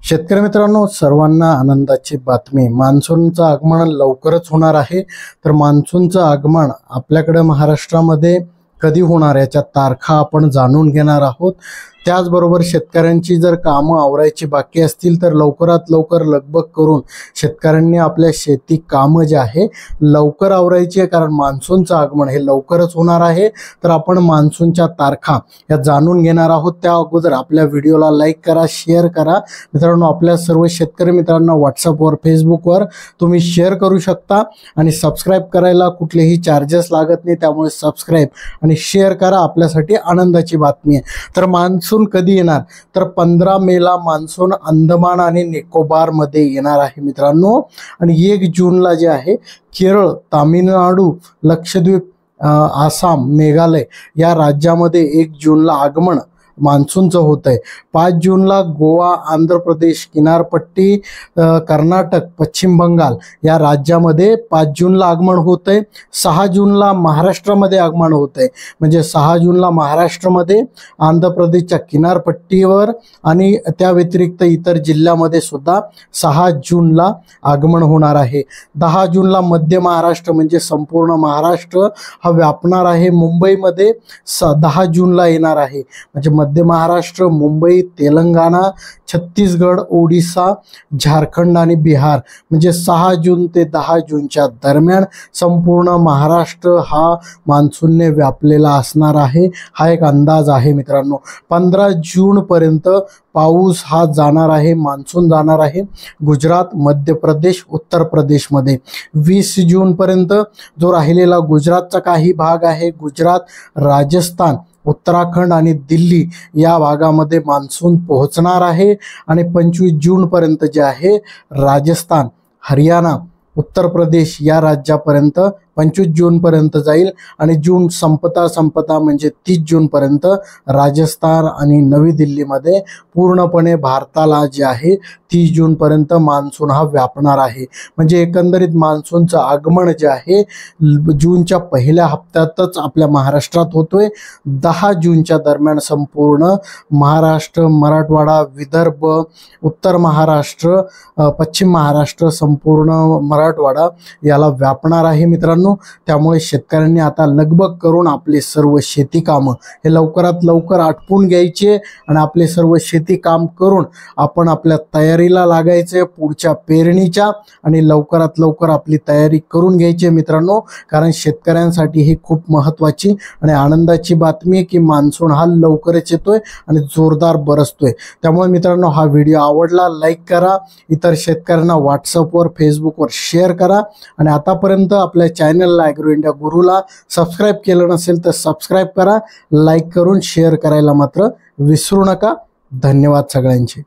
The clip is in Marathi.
शेतकरी मित्रांनो, सर्वांना आनंदाची बातमी। मान्सूनचं आगमन लवकरच होणार आहे। तर मान्सूनचं आगमन आपल्याकडे महाराष्ट्रामध्ये कधी होणार याच्या तारखा आपण जाणून घेणार आहोत। त्याचबरोबर शेतकऱ्यांची जर कामं आवरायची बाकी असतील तर लवकरात लवकर लगबग करून शेतकऱ्यांनी आपल्या शेती कामं जे आहे लवकर आवरायची आहे, कारण मान्सूनचं आगमन हे लवकरच होणार आहे। तर आपण मान्सूनच्या तारखा या जाणून घेणार आहोत। त्या अगोदर आपल्या व्हिडिओला लाईक करा, शेअर करा। मित्रांनो, आपल्या सर्व शेतकरी मित्रांना व्हॉट्सअपवर, फेसबुकवर तुम्ही शेअर करू शकता आणि सबस्क्राईब करायला कुठलेही चार्जेस लागत नाही, त्यामुळे सबस्क्राईब आणि शेअर करा। आपल्यासाठी आनंदाची बातमी आहे। तर मान्सून कधी येणार, तर 15 मेला मान्सून अंदमान आणि निकोबार मध्ये येणार आहे मित्रांनो। आणि 1 जूनला जे आहे केरळ, तामिळनाडू, लक्षद्वीप, आसाम, मेघालय या राज्यामध्ये 1 जूनला आगमन मान्सूनचं होत आहे। 5 जूनला गोवा, आंध्र प्रदेश, किनारपट्टी, कर्नाटक, पश्चिम बंगाल या राज्यामध्ये 5 जूनला आगमन होत आहे। 6 जूनला महाराष्ट्रामध्ये आगमन होत आहे। म्हणजे 6 जूनला महाराष्ट्रामध्ये, आंध्र प्रदेशच्या किनारपट्टीवर आणि त्या व्यतिरिक्त इतर जिल्ह्यामध्ये सुद्धा 6 जूनला आगमन होणार आहे। 10 जूनला मध्य महाराष्ट्र म्हणजे संपूर्ण महाराष्ट्र हा व्यापणार आहे। मुंबईमध्ये 10 जूनला येणार आहे। म्हणजे मध्य महाराष्ट्र, मुंबई, तेलंगणा, छत्तीसगड, ओडिसा, झारखंड आणि बिहार म्हणजे 6 जून ते 10 जूनच्या दरम्यान संपूर्ण महाराष्ट्र हा मान्सूनने व्यापलेला असणार आहे। हा एक अंदाज आहे मित्रांनो। 15 जून पर्यंत पाऊस हा जाणार आहे, मान्सून जाणार आहे गुजरात, मध्य प्रदेश, उत्तर प्रदेशमध्ये। 20 जून पर्यंत जो राहिलेला गुजरातचा काही भाग आहे, गुजरात, राजस्थान, उत्तराखंड आणि दिल्ली या भागामध्ये मान्सून पोहोचणार आहे। आणि 25 जून पर्यंत जे आहे राजस्थान, हरियाणा, उत्तर प्रदेश या राज्यापर्यंत 25 जून पर्यंत जाईल। आणि जून संपता म्हणजे 30 जून पर्यंत राजस्थान आणि नवी दिल्लीमध्ये पूर्णपणे भारताला जे आहे 30 जून पर्यंत मान्सून हा व्यापणार आहे। म्हणजे एकंदरीत मान्सूनचं आगमन जे आहे जूनच्या पहिल्या हप्त्यातच आपल्या महाराष्ट्रात होतोय। 10 जूनच्या दरम्यान संपूर्ण महाराष्ट्र, मराठवाडा, विदर्भ, उत्तर महाराष्ट्र, पश्चिम महाराष्ट्र, संपूर्ण मराठवाडा याला व्यापणार आहे मित्रांनो। त्यामुळे शेतकऱ्यांनी आता लगबग करून आपले सर्व शेती कामं हे लवकरात लवकर आटपून घ्यायचे आणि आपले सर्व शेती काम करून आपण आपल्या तयारीला लागायचे पुढच्या पेरणीच्या। आणि लवकरात लवकर आपली तयारी करून घ्यायची मित्रांनो, कारण शेतकऱ्यांसाठी ही खूप महत्त्वाची आणि आनंदाची बातमी आहे की मान्सून हा लवकरच येतोय आणि जोरदार बरसतोय। त्यामुळे मित्रांनो, हा व्हिडिओ आवडला लाईक करा, इतर शेतकऱ्यांना व्हॉट्सअपवर, फेसबुकवर शेअर करा। आणि आतापर्यंत आपल्या चॅनलला ॲग्रो इंडिया गुरुला सबस्क्राईब केलं नसेल तर सबस्क्राईब करा, लाईक करून शेअर करायला मात्र विसरू नका। धन्यवाद सगळ्यांचे।